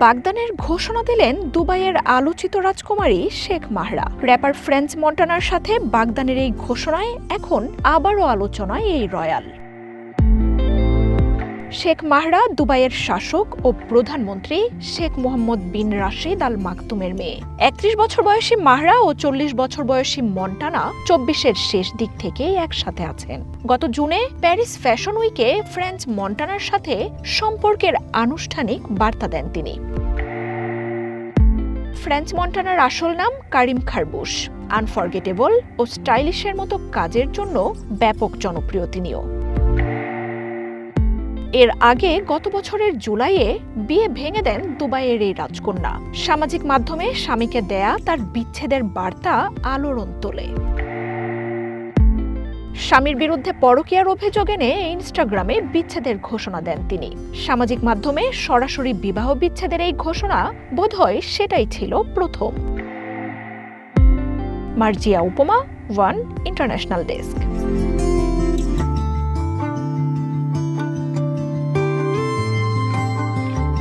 বাগদানের ঘোষণা দিলেন দুবাইয়ের আলোচিত রাজকুমারী শেখ মাহরা। র্যাপার ফ্রেঞ্চ মন্টানার সাথে বাগদানের এই ঘোষণায় এখন আবারও আলোচনায় এই রয়্যাল। শেখ মাহরা দুবাইয়ের শাসক ও প্রধানমন্ত্রী শেখ মোহাম্মদ বিন রাশিদ আল মাকতুমের মেয়ে। ৩১ বছর বয়সী মাহরা ও ৪০ বছর বয়সী মন্টানা ২৪-এর শেষ দিক থেকেই একসাথে আছেন। গত জুনে প্যারিস ফ্যাশন উইকে ফ্রেঞ্চ মন্টানার সাথে সম্পর্কের আনুষ্ঠানিক বার্তা দেন তিনি। ফ্রেঞ্চ মন্টানার আসল নাম কারিম খারবুশ। আনফরগেটেবল ও স্টাইলিশের মতো কাজের জন্য ব্যাপক জনপ্রিয় তিনিও। এর আগে গত বছরের জুলাইয়ে বিয়ে ভেঙে দেন দুবাইয়ের এই রাজকন্যা। সামাজিক মাধ্যমে স্বামীকে দেয়া তার বিচ্ছেদের বার্তা আলোড়ন তোলে। স্বামীর বিরুদ্ধে পরকীয়ার অভিযোগ এনে ইনস্টাগ্রামে বিচ্ছেদের ঘোষণা দেন তিনি। সামাজিক মাধ্যমে সরাসরি বিবাহ বিচ্ছেদের এই ঘোষণা বোধহয় সেটাই ছিল প্রথম। মার্জিয়া উপমা, ওয়ান ইন্টারন্যাশনাল ডেস্ক।